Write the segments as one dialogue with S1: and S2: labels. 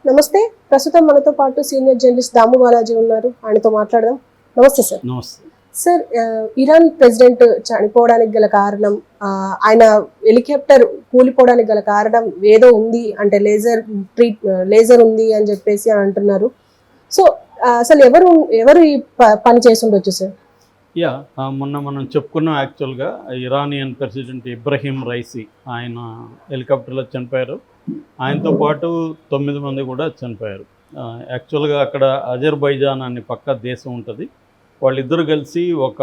S1: నమస్తే. ప్రస్తుతం మనతో పాటు సీనియర్ జర్నలిస్ట్ దాము బాలాజీ ఉన్నారు. ఆయనతో మాట్లాడదాం. నమస్తే సార్.
S2: నమస్తే
S1: సార్, ఇరాన్ ప్రెసిడెంట్ చనిపోవడానికి గల కారణం, ఆయన హెలికాప్టర్ కూలిపోవడానికి గల కారణం ఏదో ఉంది అంటే లేజర్ ఉంది అని చెప్పేసి అంటున్నారు. సో అసలు ఎవరు ఈ పని చేసి ఉండొచ్చు సార్?
S2: మొన్న మనం చెప్పుకున్నాం. యాక్చువల్గా ఇరానియన్ ప్రెసిడెంట్ ఇబ్రహీం రైసీ ఆయన హెలికాప్టర్లో చనిపోయారు. ఆయనతో పాటు 9 మంది కూడా చనిపోయారు. యాక్చువల్గా అక్కడ అజర్బైజాన్ అనే పక్క దేశం ఉంటుంది. వాళ్ళిద్దరు కలిసి ఒక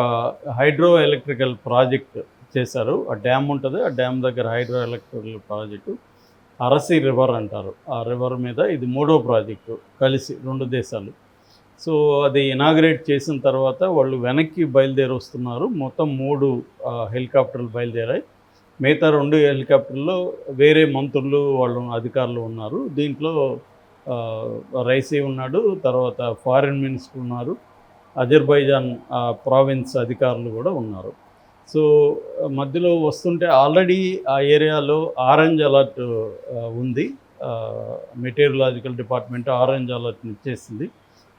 S2: హైడ్రో ఎలక్ట్రికల్ ప్రాజెక్ట్ చేశారు. ఆ డ్యామ్ ఉంటుంది, ఆ డ్యామ్ దగ్గర హైడ్రో ఎలక్ట్రికల్ ప్రాజెక్టు అరసి రివర్ అంటారు. ఆ రివర్ మీద ఇది 3వ ప్రాజెక్టు కలిసి 2 దేశాలు. సో అది ఇనాగ్రేట్ చేసిన తర్వాత వాళ్ళు వెనక్కి బయలుదేరి వస్తున్నారు. మొత్తం 3 హెలికాప్టర్లు బయలుదేరాయి. మిగతా 2 హెలికాప్టర్లో వేరే మంత్రులు వాళ్ళు అధికారులు ఉన్నారు. దీంట్లో రైసీ ఉన్నాడు, తర్వాత ఫారిన్ మినిస్టర్ ఉన్నారు, అజర్బైజాన్ ప్రావిన్స్ అధికారులు కూడా ఉన్నారు. సో మధ్యలో వస్తుంటే ఆల్రెడీ ఆ ఏరియాలో ఆరెంజ్ అలర్ట్ ఉంది. మెటీరియలాజికల్ డిపార్ట్మెంట్ ఆరెంజ్ అలర్ట్ని ఇచ్చేసింది.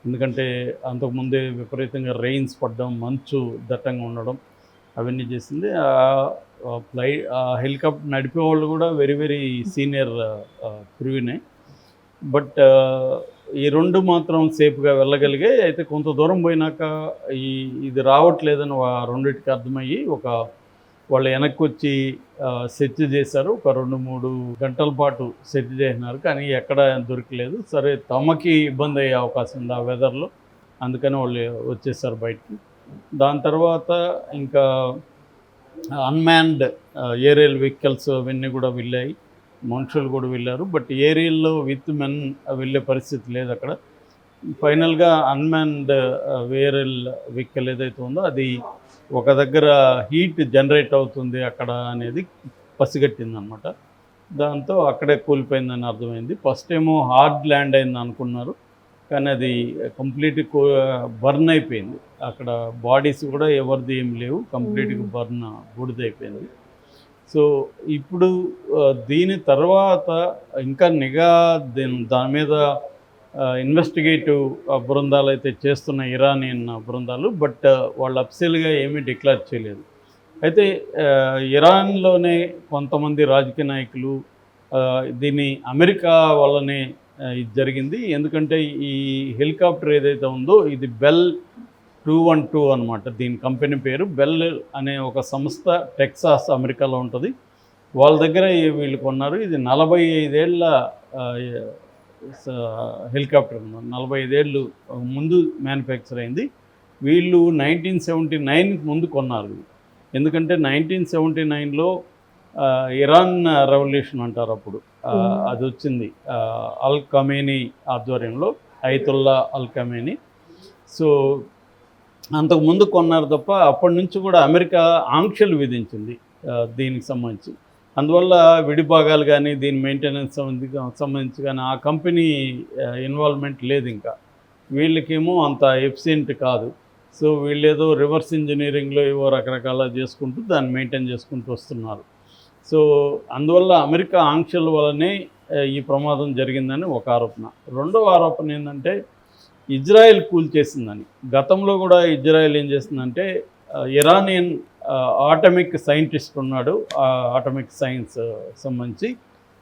S2: ఎందుకంటే అంతకుముందే విపరీతంగా రెయిన్స్ పడడం, మంచు దట్టంగా ఉండడం అవన్నీ చేసింది. హెలికాప్టర్ నడిపే వాళ్ళు కూడా వెరీ వెరీ సీనియర్ క్రూనే. బట్ ఈ 2 మాత్రం సేఫ్గా వెళ్ళగలిగాయి. అయితే కొంత దూరం పోయినాక ఇది రావట్లేదని రెండింటికి అర్థమయ్యి వాళ్ళు వెనక్కి వచ్చి సెర్చ్ చేశారు. ఒక 2-3 గంటల పాటు సెర్చ్ చేసినారు, కానీ ఎక్కడ దొరకలేదు. సరే, తమకి ఇబ్బంది అయ్యే అవకాశం ఉంది ఆ వెదర్లో, అందుకని వాళ్ళు వచ్చేసారు బయటికి. దాని తర్వాత ఇంకా అన్మ్యాన్డ్ ఏరియల్ వెహికల్స్ అవన్నీ కూడా వెళ్ళాయి, మనుషులు కూడా వెళ్ళారు. బట్ ఏరియల్లో విత్ మెన్ వెళ్ళే పరిస్థితి లేదు అక్కడ. ఫైనల్గా అన్మ్యాన్డ్ ఏరియల్ వెహికల్ ఏదైతే ఉందో అది ఒక దగ్గర హీట్ జనరేట్ అవుతుంది అక్కడ అనేది పసిగట్టిందనమాట. దాంతో అక్కడే కూలిపోయిందని అర్థమైంది. ఫస్ట్ ఏమో హార్డ్ ల్యాండ్ అయింది అనుకున్నారు, కానీ అది కంప్లీట్గా బర్న్ అయిపోయింది. అక్కడ బాడీస్ కూడా ఎవరిది ఏం లేవు, కంప్లీట్గా బూడిదైపోయింది. సో ఇప్పుడు దీని తర్వాత ఇంకా నిఘా దాని మీద ఇన్వెస్టిగేటివ్ బృందాలు అయితే చేస్తున్న ఇరానియన్ బృందాలు. బట్ వాళ్ళు అఫీషియల్గా ఏమీ డిక్లేర్ చేయలేదు. అయితే ఇరాన్లోనే కొంతమంది రాజకీయ నాయకులు దీన్ని అమెరికా వల్లనే ఇది జరిగింది, ఎందుకంటే ఈ హెలికాప్టర్ ఏదైతే ఉందో ఇది బెల్ 212 అనమాట. దీని కంపెనీ పేరు బెల్ అనే ఒక సంస్థ టెక్సాస్ అమెరికాలో ఉంటుంది. వాళ్ళ దగ్గర వీళ్ళు కొన్నారు. ఇది 45 ఏళ్ళ హెలికాప్టర్, 45 ఏళ్ళు ముందు మ్యానుఫ్యాక్చర్ అయింది. వీళ్ళు 1979 ముందు కొన్నారు. ఎందుకంటే 1979లో ఇరాన్ రెవల్యూషన్ అంటారు అప్పుడు, అది వచ్చింది అల్ ఖమేనీ ఆధ్వర్యంలో, అయతుల్లా అల్ ఖమేనీ. సో అంతకుముందు కొన్నారు తప్ప అప్పటి నుంచి కూడా అమెరికా ఆంక్షలు విధించింది దీనికి సంబంధించి. అందువల్ల విడిభాగాలు కానీ దీని మెయింటెనెన్స్ సంబంధించి కానీ ఆ కంపెనీ ఇన్వాల్వ్మెంట్ లేదు. ఇంకా వీళ్ళకేమో అంత ఎఫిషియెంట్ కాదు. సో వీళ్ళేదో రివర్స్ ఇంజనీరింగ్లో ఏవో రకరకాల చేసుకుంటూ దాన్ని మెయింటైన్ చేసుకుంటూ వస్తున్నారు. సో అందువల్ల అమెరికా ఆంక్షల వల్లనే ఈ ప్రమాదం జరిగిందని ఒక ఆరోపణ. రెండవ ఆరోపణ ఏంటంటే ఇజ్రాయెల్ కూల్చేసిందని. గతంలో కూడా ఇజ్రాయెల్ ఏం చేసిందంటే ఇరానియన్ ఆటమిక్ సైంటిస్ట్ ఉన్నాడు, ఆటమిక్ సైన్స్ సంబంధించి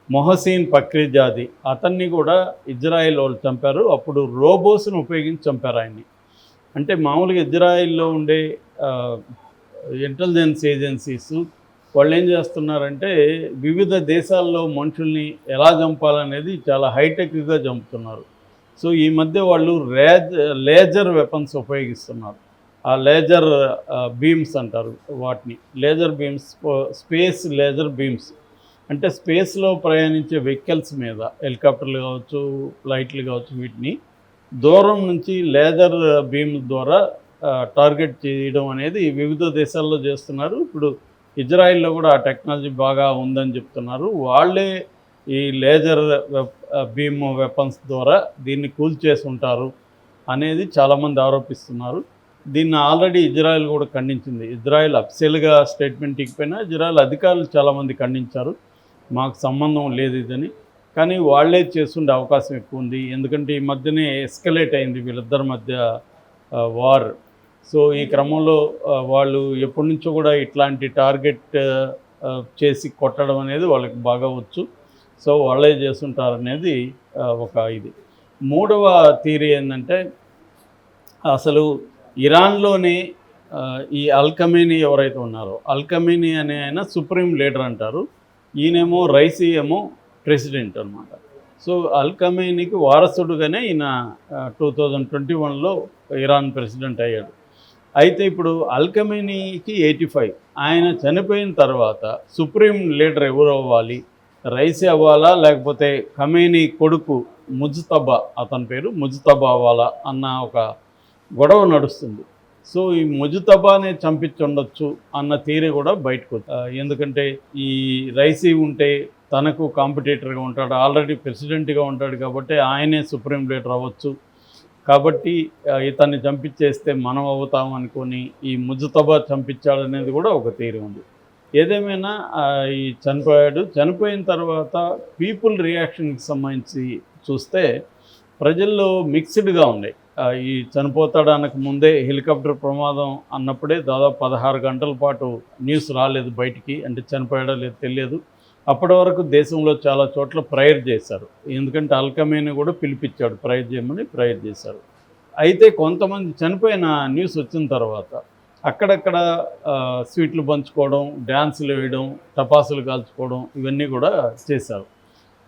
S2: మొహసీన్ ఫక్రీజాది, అతన్ని కూడా ఇజ్రాయెల్ వాళ్ళు చంపారు. అప్పుడు రోబోస్ను ఉపయోగించి చంపారు ఆయన్ని. అంటే మామూలుగా ఇజ్రాయెల్లో ఉండే ఇంటెలిజెన్స్ ఏజెన్సీస్ వాళ్ళు ఏం చేస్తున్నారంటే వివిధ దేశాల్లో మనుషుల్ని ఎలా చంపాలనేది చాలా హైటెక్గా చంపుతున్నారు. సో ఈ మధ్య వాళ్ళు లేజర్ వెపన్స్ ఉపయోగిస్తున్నారు. ఆ లేజర్ బీమ్స్ అంటారు వాటిని, laser beams, space laser beams. అంటే స్పేస్లో ప్రయాణించే వెహికల్స్ మీద, హెలికాప్టర్లు కావచ్చు, ఫ్లైట్లు కావచ్చు, వీటిని దూరం నుంచి లేజర్ బీమ్ ద్వారా టార్గెట్ చేయడం అనేది వివిధ దేశాల్లో చేస్తున్నారు. ఇప్పుడు ఇజ్రాయిల్లో కూడా ఆ టెక్నాలజీ బాగా ఉందని చెప్తున్నారు. వాళ్ళే ఈ లేజర్ బీమ్ వెపన్స్ ద్వారా దీన్ని కూల్చేసి ఉంటారు అనేది చాలామంది ఆరోపిస్తున్నారు. దీన్ని ఆల్రెడీ ఇజ్రాయెల్ కూడా ఖండించింది. ఇజ్రాయెల్ అఫీషియల్గా స్టేట్మెంట్ ఇకపోయినా ఇజ్రాయెల్ అధికారులు చాలామంది ఖండించారు, మాకు సంబంధం లేదు ఇదని. కానీ వాళ్ళే చేస్తుండే అవకాశం ఎక్కువ ఉంది. ఎందుకంటే ఈ మధ్యనే ఎస్కలేట్ అయింది వీళ్ళిద్దరి మధ్య వార్. సో ఈ క్రమంలో వాళ్ళు ఎప్పటి నుంచో కూడా ఇట్లాంటి టార్గెట్ చేసి కొట్టడం అనేది వాళ్ళకి బాగా వచ్చు. సో వాళ్ళే చేస్తుంటారనేది ఒక ఇది. మూడవ థియరీ ఏంటంటే అసలు ఇరాన్లోనే ఈ అల్ ఖమేనీ ఎవరైతే ఉన్నారో, అల్ ఖమేనీ అనే ఆయన సుప్రీం లీడర్ అంటారు, ఈయనేమో రైసీ ఏమో ప్రెసిడెంట్ అనమాట. సో అల్ ఖమేనీకి వారసుడుగానే ఈయన 2021లో ఇరాన్ ప్రెసిడెంట్ అయ్యాడు. అయితే ఇప్పుడు అల్ ఖమేనీకి 85, ఆయన చనిపోయిన తర్వాత సుప్రీం లీడర్ ఎవరు అవ్వాలి, రైసీ అవ్వాలా లేకపోతే ఖమేనీ కొడుకు ముజ్తబా, అతని పేరు ముజ్తబా అవ్వాలా అన్న ఒక గొడవ నడుస్తుంది. సో ఈ ముజ్తబానే చంపించుండొచ్చు అన్న థియరీ కూడా బయటకు ఎందుకంటే ఈ రైసీ ఉంటే తనకు కాంపిటేటర్గా ఉంటాడు, ఆల్రెడీ ప్రెసిడెంట్గా ఉంటాడు కాబట్టి ఆయనే సుప్రీం లీడర్ అవ్వచ్చు, కాబట్టి ఇతన్ని చంపించేస్తే మనం అవుతాం అనుకొని ఈ ముజ్తబా చంపించాడనేది కూడా ఒక థియరీ ఉంది. ఏదేమైనా ఈ చనిపోయిన తర్వాత పీపుల్ రియాక్షన్కి సంబంధించి చూస్తే ప్రజల్లో మిక్స్డ్గా ఉన్నాయి. ఈ చనిపోతాడానికి ముందే హెలికాప్టర్ ప్రమాదం అన్నప్పుడే దాదాపు 16 గంటల పాటు న్యూస్ రాలేదు బయటికి, అంటే చనిపోయాడో లేదు తెలియదు. అప్పటి వరకు దేశంలో చాలా చోట్ల ప్రేయర్ చేశారు, ఎందుకంటే అల్ ఖమేనీ కూడా పిలిపించాడు ప్రేయర్ చేయమని, ప్రేయర్ చేశారు. అయితే కొంతమంది చనిపోయిన న్యూస్ వచ్చిన తర్వాత అక్కడక్కడ స్వీట్లు పంచుకోవడం, డ్యాన్సులు వేయడం, టపాసులు కాల్చుకోవడం ఇవన్నీ కూడా చేశారు.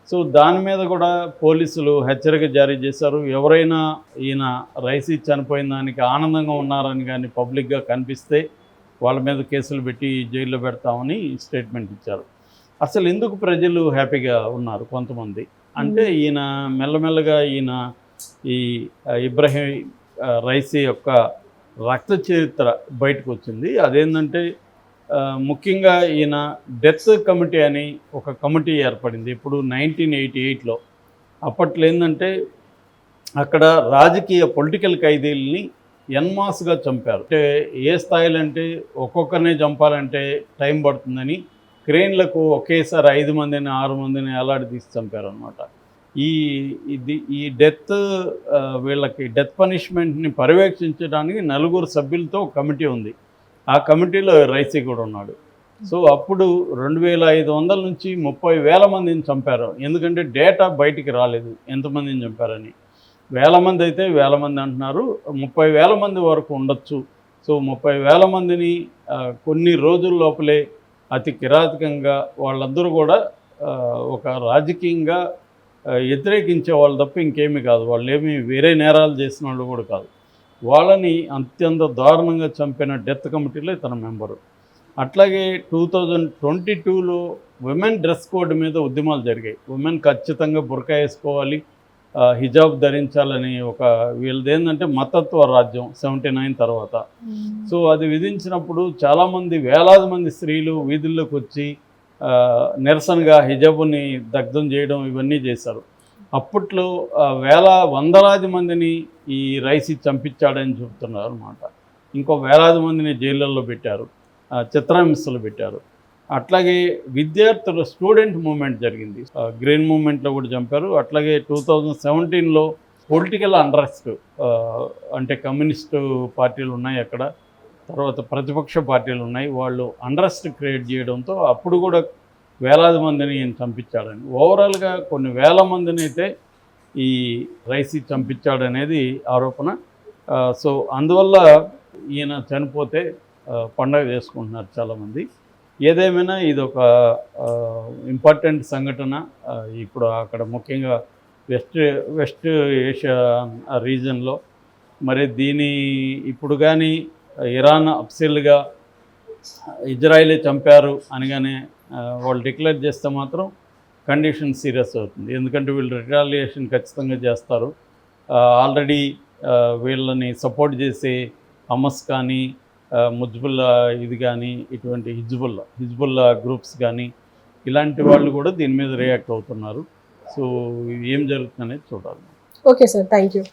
S2: సో దాని మీద కూడా పోలీసులు హెచ్చరిక జారీ చేశారు. ఎవరైనా ఈయన రైసీ చనిపోయిన దానికి ఆనందంగా ఉన్నారని కానీ పబ్లిక్గా కనిపిస్తే వాళ్ళ మీద కేసులు పెట్టి జైల్లో పెడతామని స్టేట్మెంట్ ఇచ్చారు. అసలు ఎందుకు ప్రజలు హ్యాపీగా ఉన్నారు కొంతమంది అంటే, ఈయన మెల్లమెల్లగా ఈ ఇబ్రహీం రైసీ యొక్క రక్త చరిత్ర బయటకు వచ్చింది. అదేంటంటే ముఖ్యంగా ఈయన డెత్ కమిటీ అని ఒక కమిటీ ఏర్పడింది ఇప్పుడు 1988లో. అప్పట్లో ఏంటంటే అక్కడ రాజకీయ పొలిటికల్ ఖైదీల్ని ఎన్మాస్గా చంపారు. అంటే ఏ స్థాయిలో అంటే ఒక్కొక్కరినే చంపాలంటే టైం పడుతుందని క్రేన్లకు ఒకేసారి 5 మందిని 6 మందిని ఎలాడదీసి చంపారు అనమాట. ఈ డెత్ వీళ్ళకి డెత్ పనిష్మెంట్ని పర్యవేక్షించడానికి 4 సభ్యులతో కమిటీ ఉంది. ఆ కమిటీలో రైసీ కూడా ఉన్నాడు. సో అప్పుడు 2500 నుంచి 30,000 మందిని చంపారు. ఎందుకంటే డేటా బయటికి రాలేదు ఎంతమందిని చంపారని. 1000 మంది అయితే 1000 మంది అంటున్నారు, 30,000 మంది వరకు ఉండొచ్చు. సో 30,000 మందిని కొన్ని రోజుల లోపలే అతి కిరాతకంగా వాళ్ళందరూ కూడా ఒక రాజకీయంగా వ్యతిరేకించే వాళ్ళు తప్ప ఇంకేమీ కాదు, వాళ్ళు ఏమీ వేరే నేరాలు చేసిన వాళ్ళు కూడా కాదు, వాళ్ళని అత్యంత దారుణంగా చంపిన డెత్ కమిటీలో తన మెంబరు. అట్లాగే 2022లో ఉమెన్ డ్రెస్ కోడ్ మీద ఉద్యమాలు జరిగాయి. ఉమెన్ ఖచ్చితంగా బుర్కా వేసుకోవాలి, హిజాబ్ ధరించాలని ఒక వీళ్ళది ఏంటంటే మతత్వ రాజ్యం 79 తర్వాత. సో అది విధించినప్పుడు చాలామంది వేలాది మంది స్త్రీలు వీధుల్లోకి వచ్చి నిరసనగా హిజాబుని దగ్ధం చేయడం ఇవన్నీ చేశారు. అప్పట్లో వందలాది మందిని ఈ రైసీ చంపించాడని చెబుతున్నారు అనమాట. ఇంకో వేలాది మందిని జైళ్ళల్లో పెట్టారు, చిత్రహింసలు పెట్టారు. అట్లాగే విద్యార్థుల స్టూడెంట్ మూమెంట్ జరిగింది, గ్రీన్ మూమెంట్లో కూడా చంపారు. అట్లాగే 2017లో పొలిటికల్ అండర్స్ట్, అంటే కమ్యూనిస్టు పార్టీలు ఉన్నాయి అక్కడ, తర్వాత ప్రతిపక్ష పార్టీలు ఉన్నాయి, వాళ్ళు అండర్స్ట్ క్రియేట్ చేయడంతో అప్పుడు కూడా వేలాది మందిని ఈయన చంపించాడని, ఓవరాల్గా కొన్ని వేల మందిని అయితే ఈ రైసీ చంపించాడనేది ఆరోపణ. సో అందువల్ల ఈయన చనిపోతే పండగ చేసుకుంటున్నారు చాలామంది. ఏదేమైనా ఇది ఒక ఇంపార్టెంట్ సంఘటన. ఇప్పుడు అక్కడ ముఖ్యంగా వెస్ట్ ఏషియా రీజన్లో మరి ఇప్పుడు కానీ ఇరాన్ అఫ్సిల్గా ఇజ్రాయిలే చంపారు అనగానే వాళ్ళు డిక్లేర్ చేస్తే మాత్రం కండిషన్ సీరియస్ అవుతుంది. ఎందుకంటే వీళ్ళు రిటాలియేషన్ ఖచ్చితంగా చేస్తారు. ఆల్రెడీ వీళ్ళని సపోర్ట్ చేసే హమస్ కానీ ముజ్బుల్లా ఇది కానీ ఇటువంటి హిజ్బుల్లా గ్రూప్స్ కానీ ఇలాంటి వాళ్ళు కూడా దీని మీద రియాక్ట్ అవుతున్నారు. సో ఏం జరుగుతుందనేది చూడాలి.
S1: Okay sir, thank you.